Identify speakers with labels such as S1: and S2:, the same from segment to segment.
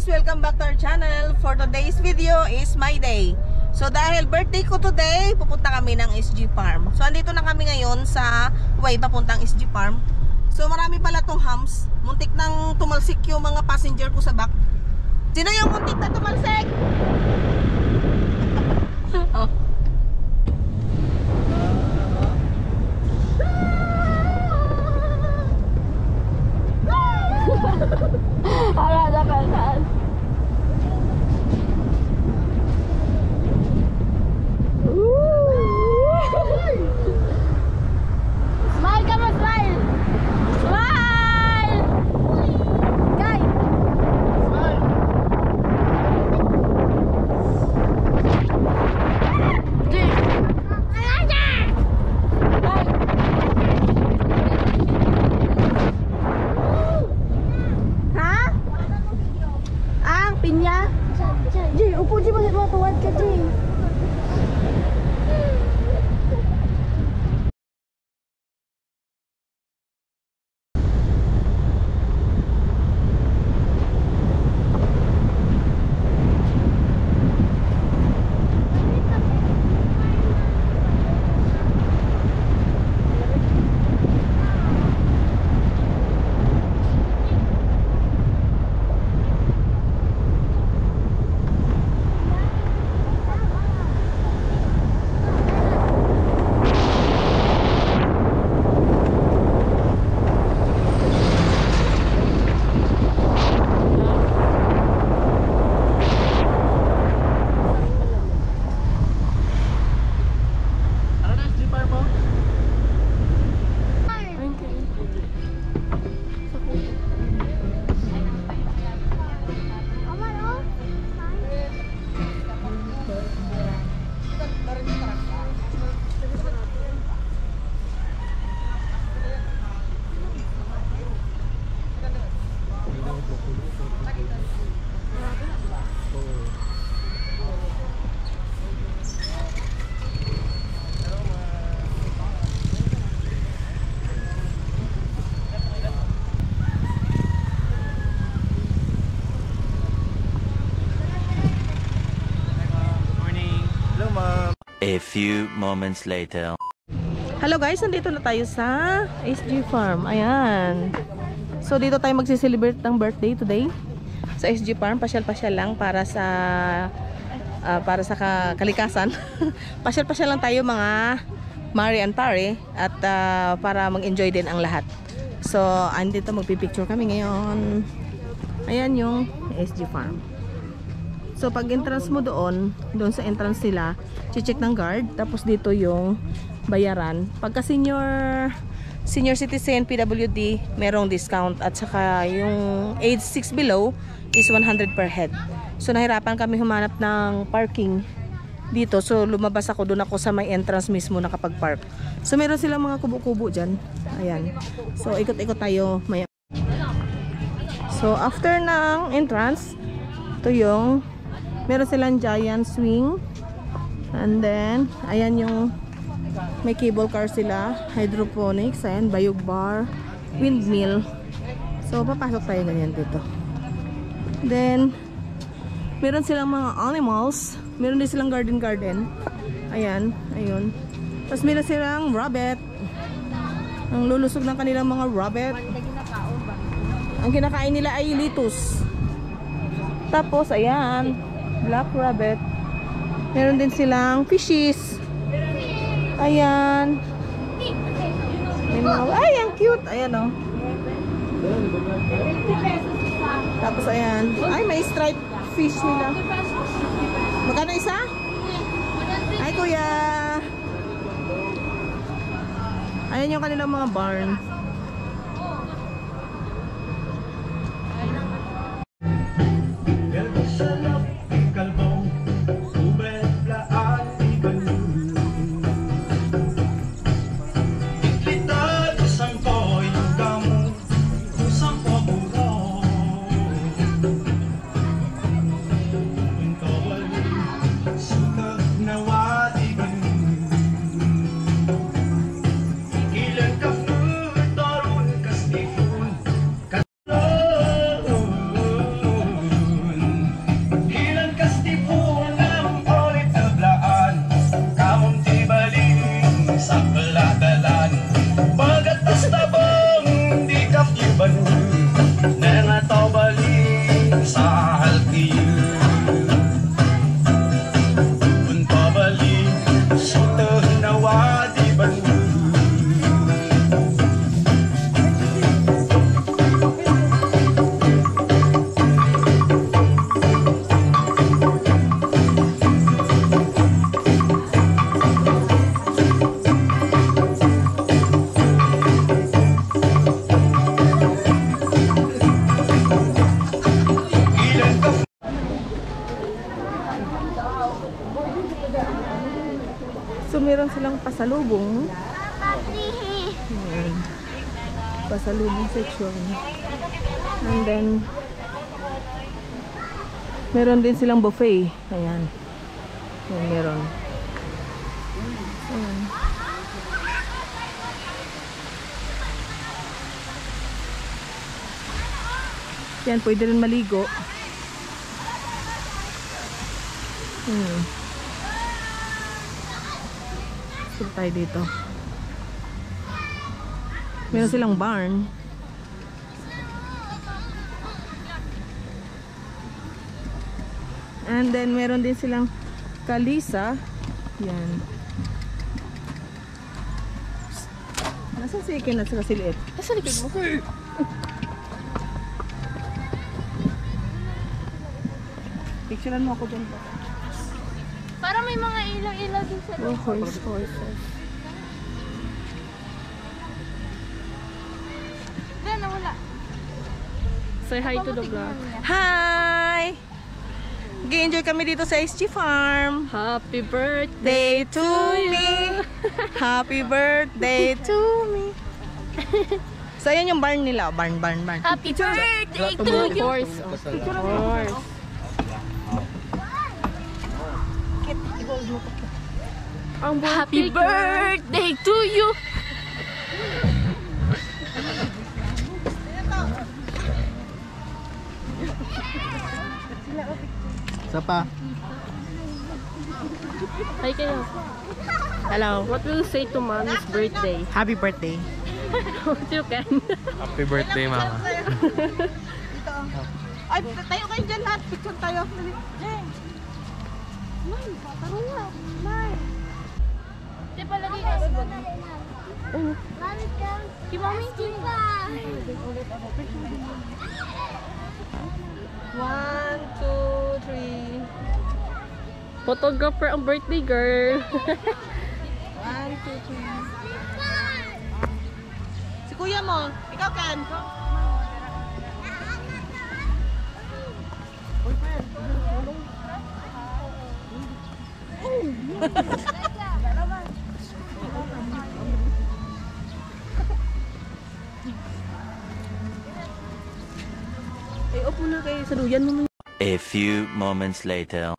S1: guys! Welcome back to our channel. For today's video is my day. So dahil birthday ko today, pupunta kami ng SG Farm. So andito na kami ngayon sa way papuntang SG Farm. So marami pala tong hams. Muntik nang tumalsik yung mga passenger ko sa back. Sino yung muntik na tumalsik? Oh.
S2: Ala na kalsaan. Smile ka mo, smile! Smile! Kay! Smile! Pinya? Jay, upo Jay, masih matuwad ka Jay.
S3: A few moments later.
S1: Hello guys, nandito na tayo sa SG Farm. Ayan. So dito tayo magsi-celebrate ng birthday today. Sa SG Farm, pasyal-pasyal lang para sa kalikasan. Pasyal-pasyal lang tayo mga Mari and Pare at para mag-enjoy din ang lahat. So andito magpi-picture kami ngayon. Ayan yung SG Farm. So pag entrance mo doon sa entrance nila, check ng guard, tapos dito yung bayaran. Pagka senior citizen PWD, merong discount, at saka yung age 6 below is 100 per head. So nahirapan kami humanap ng parking dito. So lumabas ako, doon ako sa may entrance mismo nakapag-park. So meron silang mga kubo-kubo dyan. Ayan. So ikot-ikot tayo maya. So after ng entrance, ito yung meron silang giant swing, and then ayan yung may cable car sila, hydroponics, ayan, bayog bar, windmill. So papasok tayo ganyan dito. Then meron silang mga animals, meron din silang garden. Ayan, ayun. Tapos meron silang rabbit, ang lulusog ng kanilang mga rabbit. Ang kinakain nila ay lettuce. Tapos ayan, black rabbit. Meron din silang fishes. Ayan. Ay, ang cute. Ayan o. Tapos ayan. Ay, may striped fish nila. Magkano isa? Ay, kuya. Ayan yung kanilang mga barn.
S4: Ilang ka food
S1: meron silang pasalubong. Ayan. Pasalubong section. And then, meron din silang buffet. Ayan. Ayan, meron. Ayan. Yan, pwede rin maligo. So tayo dito. Meron silang barn. And then meron din silang kalisa. Yan. Nasaan si Ikin at saka si Liit?
S2: Nasa likod mo.
S1: Picturean mo ako dyan.
S2: Para may mga ilaw-ilaw din sa
S1: Oh, horse.
S2: Then, nawala.
S4: Say hi to the vlog.
S1: Hi! Nag-enjoy kami dito sa SG Farm.
S4: Happy birthday!
S1: Day to me! Happy birthday to me! So, ayan yung barn nila. Barn.
S2: Happy birthday to you!
S4: Horse. Horse.
S2: Happy birthday to you!
S5: Isa pa.
S4: Hi kayo.
S1: Hello.
S4: What will you say to mommy's birthday?
S1: Happy birthday.
S4: What you can?
S5: Happy birthday, mama.
S1: Ay, tayo kayo dyan lahat. Picture tayo.
S2: Di pa lagi ka sa bag. Si Mami Kipa!
S1: 1, 2, 3.
S4: Photographer ang birthday girl.
S1: 1, 2, 3. Si kuya mo. Ikaw, Ken. Ay, upo na kayo. Saluyan mo.
S3: A few moments later.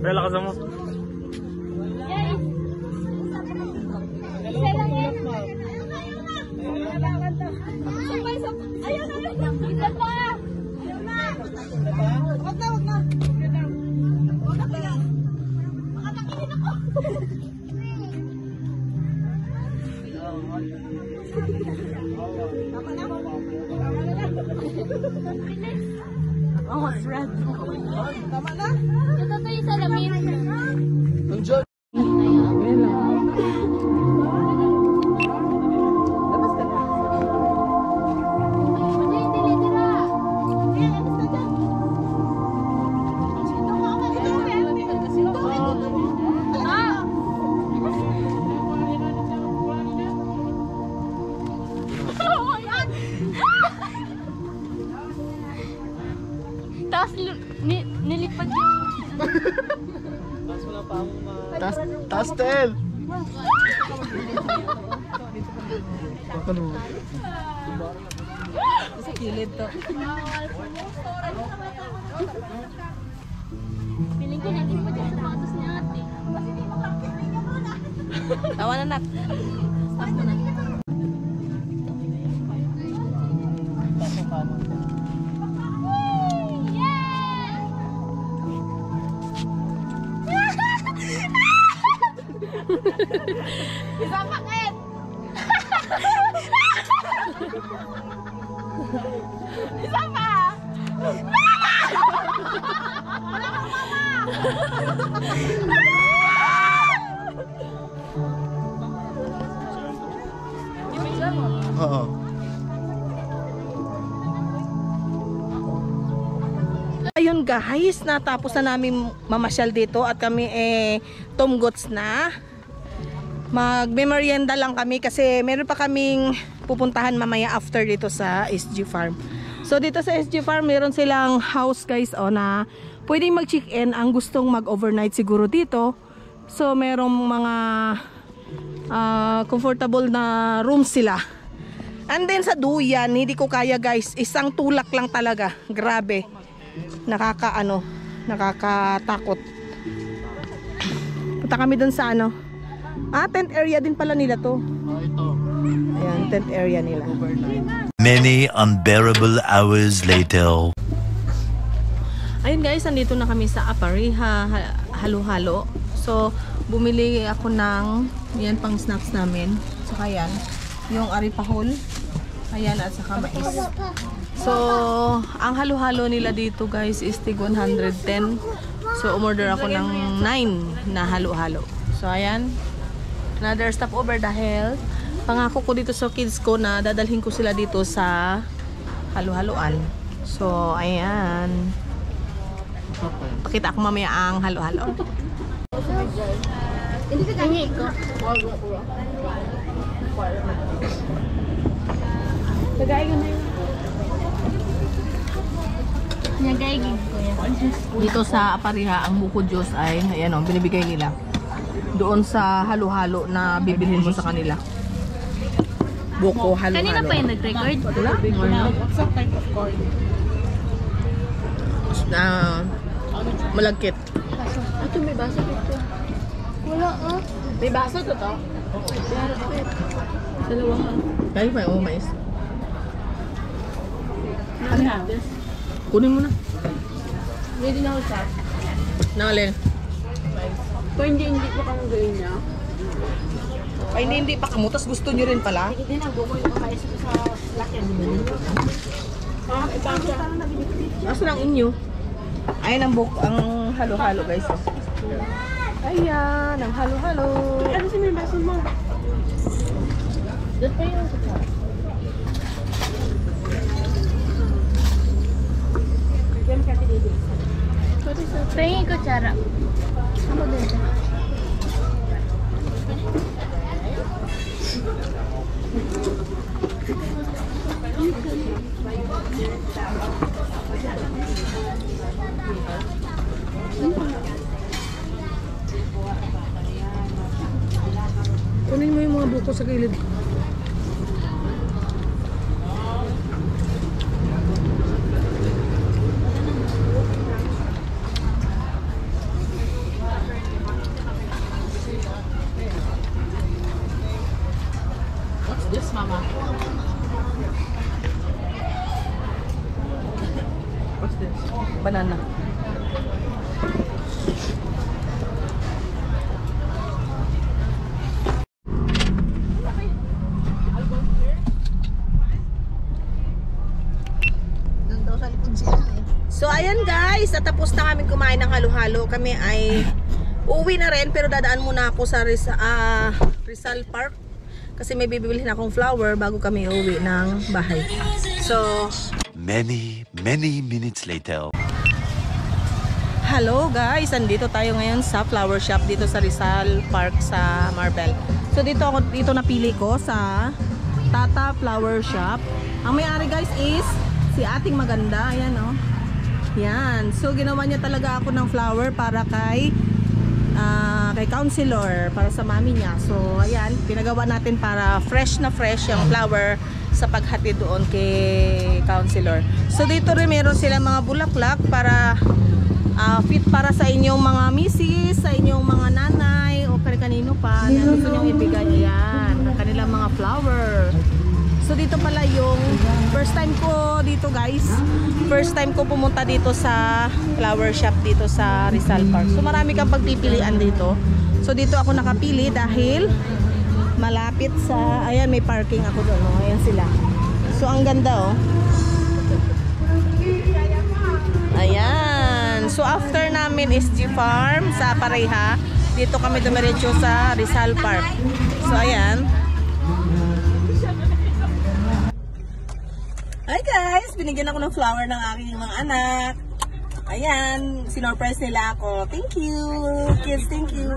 S5: Pero lakas mo.
S1: Oh, it's red. Tama na.
S2: Ito tayo sa lamin.
S1: Labas ka na.
S2: Tapos nilipad yung...
S5: Tastel!
S1: Sa kilid to.
S2: Piling ko natin pa dyan sa patos niya ate.
S1: Tawa na nak. Stop mo na.
S2: Isa pa Ed! Isa pa! Wala kang mama!
S5: Oo.
S1: Ayun guys, natapos na namin mamasyal dito at kami tumgots na. Magmemorienda lang kami kasi meron pa kaming pupuntahan mamaya after dito sa SG Farm. So dito sa SG Farm meron silang house guys na pwedeng mag-check-in ang gustong mag-overnight siguro dito. So merong mga comfortable na rooms sila. And then sa duyan, hindi ko kaya guys, isang tulak lang talaga. Grabe. Nakakatakot. Punta kami dun sa tent area din pala nila to.
S5: Ito.
S1: Ayan, tent area nila.
S3: Many unbearable hours later.
S1: Ayun guys, nandito na kami sa Apariha Halo-Halo. So, bumili ako ng yan pang snacks namin. Saka yan, yung aripahol. Ayan, at saka mais. So, ang halo-halo nila dito guys is tig 110. So, umorder ako ng 9 na halo-halo. So, ayan. Another stopover dahil pangako ko dito sa kids ko na dadalhin ko sila dito sa halo-haloan. So, ayan. Pakita ko mamaya ang halo-halo.
S2: Hingi ko.
S1: Tagay ka na yun.
S2: Nagaigig ko yan.
S1: Dito sa Apariha, ang buko juice ay, ayan binibigay nila. Doon sa halo-halo na bibilhin mo sa kanila. Buko halo-halo.
S2: Kanina pa yung nag-record?
S1: Wala.
S2: What's that type of corn?
S1: Malagkit.
S2: Ito may baso dito. Wala
S1: May baso to to? Dalawa ka. Kaya pa yung mais. Kunin mo na.
S4: Ready na ako sa.
S1: Nangalin.
S4: Kung hindi pa kang gawin niya.
S1: Ay, hindi pa kamutas. Gusto nyo rin pala.
S2: Hindi na, buko yung kakain sa lakyan.
S1: Nasaan ang inyo? Ayan ang buko, ang halo-halo guys. Ayan, ang halo-halo.
S4: Ano si may baso mo?
S2: Doon pa yung kutsara. Tingin ko kutsara. Ano din?
S1: Kunin mo yung mga buko sa gilid. What's this, Mama? What's this? Banana. So ayan guys, natapos na kami kumain ng halo-halo. Kami ay uuwi na rin pero dadaan muna ako sa Rizal Park kasi may bibilhin akong flower bago kami uuwi ng bahay. So
S3: Many minutes later.
S1: hello guys, andito tayo ngayon sa flower shop dito sa Rizal Park sa Marbel. So dito napili ko sa Tata Flower Shop. Ang may-ari guys is si Ating Maganda. Ayan oh. Yan. So ginawa niya talaga ako ng flower para kay counselor, para sa mami niya. So ayan, pinagawa natin para fresh na fresh yung flower sa paghatid doon kay counselor. So dito rin meron sila mga bulaklak para fit para sa inyong mga misis, sa inyong mga nanay o kanino pa na gusto nyong ibigay. Ayan, ang kanilang mga flower. So dito pala yung first time ko dito guys. First time ko pumunta dito sa flower shop dito sa Rizal Park. So marami kang pagpipilian dito. So dito ako nakapili dahil malapit sa, ayan may parking ako doon. Oh. Ayan sila. So ang ganda oh. Ayan. So after namin is G Farm sa Pareha. Dito kami dumiretso sa Rizal Park. So ayan. Hi guys! Binigyan ako ng flower ng aking mga anak. Ayan, sinurprise nila ako. Thank you! Kids, thank you!